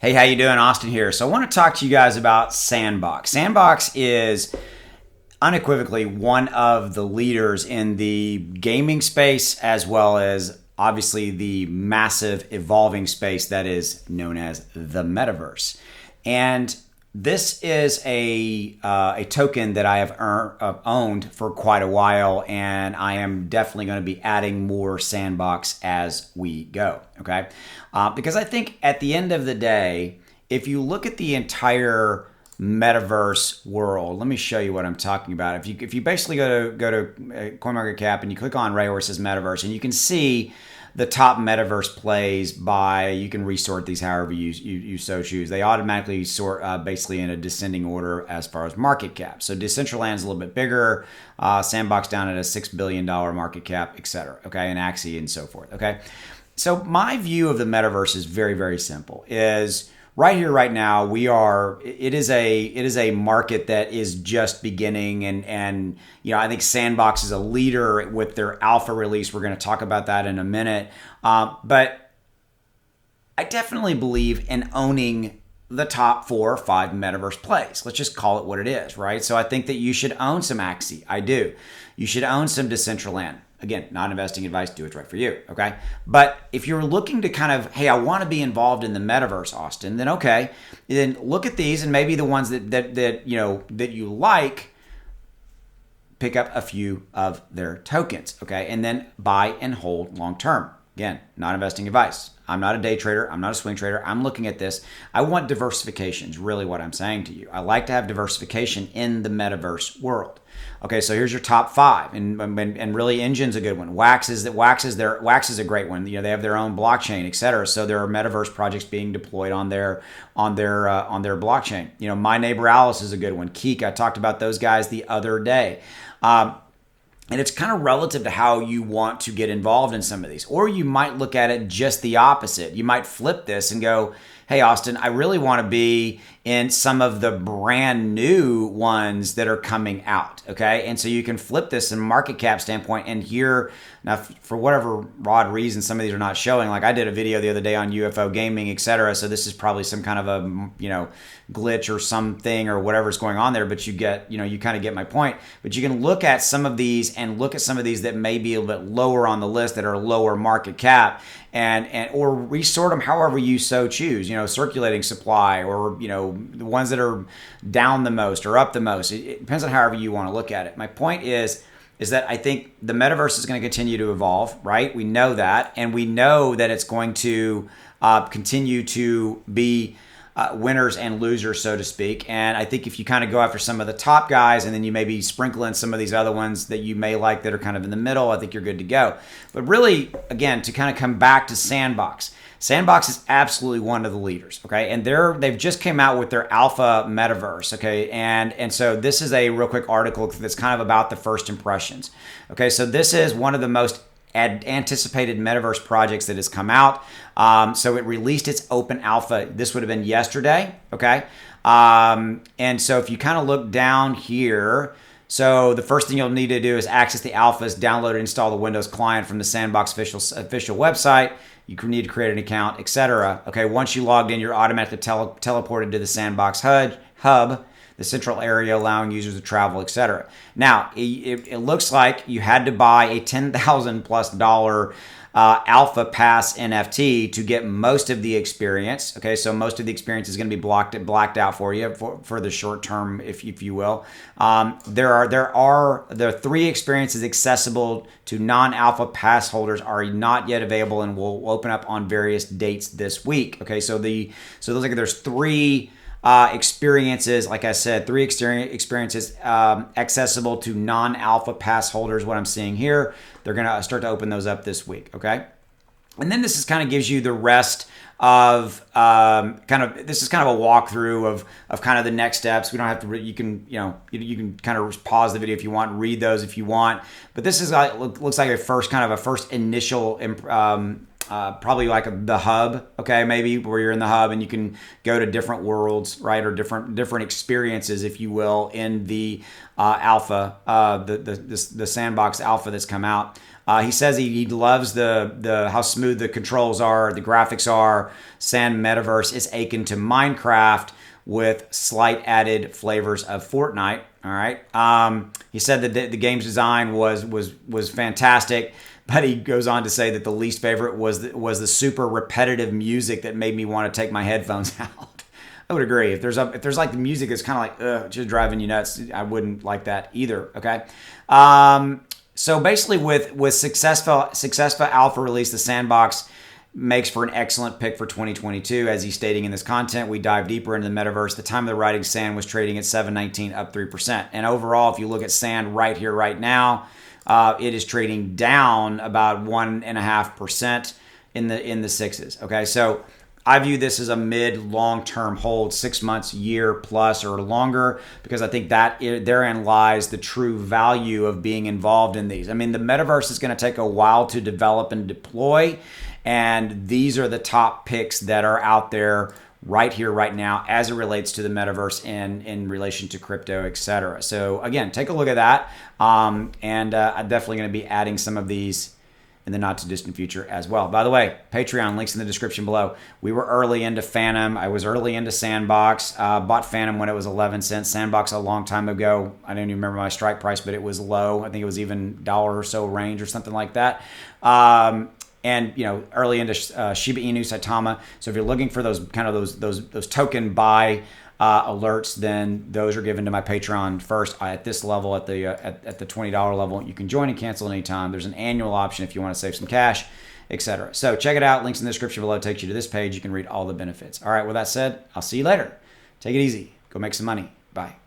Hey, how you doing? Austin here. So I want to talk to you guys about SANDBOX. SANDBOX is unequivocally one of the leaders in the gaming space, as well as obviously the massive evolving space that is known as the Metaverse. And this is a token that I have owned for quite a while, and I am definitely going to be adding more SANDBOX as we go. Okay, because I think at the end of the day, if you look at the entire Metaverse world, let me show you what I'm talking about. If you basically go to CoinMarketCap and you click on right where it says Metaverse, and you can see the top Metaverse plays by, you can resort these however you so choose. They automatically sort basically in a descending order as far as market cap. So Decentraland's a little bit bigger, SANDBOX down at a $6 billion market cap, etc. Okay, and Axie and so forth. Okay, so my view of the Metaverse is very, very simple. Is right here, right now, it is a market that is just beginning, and I think SANDBOX is a leader with their alpha release. We're going to talk about that in a minute, but I definitely believe in owning the top 4 or 5 Metaverse plays. Let's just call it what it is, right? So I think that you should own some Axie. I do. You should own some Decentraland. Again, not investing advice, do what's right for you, okay? But if you're looking to kind of, hey, I want to be involved in the Metaverse, Austin, then okay, then look at these and maybe the ones that you like, pick up a few of their tokens, okay? And then buy and hold long term. Again, not investing advice. I'm not a day trader. I'm not a swing trader. I'm looking at this. I want diversification is really what I'm saying to you. I like to have diversification in the Metaverse world. Okay, so here's your top 5, and really Engine's a good one. Wax is a great one. They have their own blockchain, etc. So there are Metaverse projects being deployed on their blockchain. My Neighbor Alice is a good one. Keek, I talked about those guys the other day. And it's kind of relative to how you want to get involved in some of these. Or you might look at it just the opposite. You might flip this and go, hey, Austin, I really want to be in some of the brand new ones that are coming out, okay? And so you can flip this in market cap standpoint, and here, now for whatever odd reason, some of these are not showing. Like I did a video the other day on UFO gaming, etc. So this is probably some kind of a, glitch or something or whatever's going on there, but you kind of get my point. But you can look at some of these and look at some of these that may be a little bit lower on the list that are lower market cap, and or resort them however you so choose, circulating supply, or the ones that are down the most or up the most. It depends on however you want to look at it. My point is that I think the Metaverse is going to continue to evolve, right? We know that, and we know that it's going to continue to be winners and losers, so to speak. And I think if you kind of go after some of the top guys, and then you maybe sprinkle in some of these other ones that you may like that are kind of in the middle, I think you're good to go. But really, again, to kind of come back to SANDBOX. SANDBOX is absolutely one of the leaders, okay? And they've just came out with their alpha Metaverse, okay? And so this is a real quick article that's kind of about the first impressions. Okay, so this is one of the most anticipated Metaverse projects that has come out. So it released its open alpha. This would have been yesterday, okay? And so if you kind of look down here, so the first thing you'll need to do is access the alphas, download and install the Windows client from the SANDBOX official website. You need to create an account, etc. Okay, once you logged in, you're automatically teleported to the SANDBOX hub, the central area, allowing users to travel, etc. Now, it looks like you had to buy a $10,000+ alpha pass NFT to get most of the experience. Okay, so most of the experience is going to be blacked out for you for the short term, if you will. There are 3 experiences accessible to non-alpha pass holders are not yet available and will open up on various dates this week. Okay, so there's 3 experiences, like I said, 3 experiences accessible to non-alpha pass holders. What I'm seeing here, they're going to start to open those up this week, okay? And then this is kind of gives you the rest of this is kind of a walkthrough of kind of the next steps. We don't have to. You can kind of pause the video if you want, read those if you want. But this is looks like a first initial probably like the hub, okay, maybe where you're in the hub and you can go to different worlds, right, or different experiences, if you will, in the alpha, the sandbox alpha that's come out. He says he loves the how smooth the controls are, the graphics are. Sand Metaverse is akin to Minecraft with slight added flavors of Fortnite. All right. He said that the game's design was fantastic, but he goes on to say that the least favorite was the super repetitive music that made me want to take my headphones out. I would agree. If there's like the music that's kind of like just driving you nuts, I wouldn't like that either. Okay. So basically, with successful alpha release, the sandbox makes for an excellent pick for 2022. As he's stating in this content, we dive deeper into the metaverse. The time of the writing, Sand was trading at 719, up 3%. And overall, if you look at Sand right here, right now, it is trading down about 1.5% in the sixes. Okay, so I view this as a mid long-term hold, 6 months, year plus or longer, because I think that therein lies the true value of being involved in these. I mean, the metaverse is going to take a while to develop and deploy, and these are the top picks that are out there right here, right now, as it relates to the metaverse and in relation to crypto, etc. So again, take a look at that, and I'm definitely going to be adding some of these in the not too distant future as well. By the way, Patreon, links in the description below. We were early into Phantom. I was early into Sandbox. Bought Phantom when it was 11 cents. Sandbox a long time ago. I don't even remember my strike price, but it was low. I think it was even dollar or so range or something like that. And early into Shiba Inu, Saitama. So if you're looking for those kind of those token buy alerts, then those are given to my Patreon first at this level, at the $20 level. You can join and cancel at any time. There's an annual option if you want to save some cash, etc. So check it out. Links in the description below takes you to this page. You can read all the benefits. All right, with that said, I'll see you later. Take it easy. Go make some money. Bye.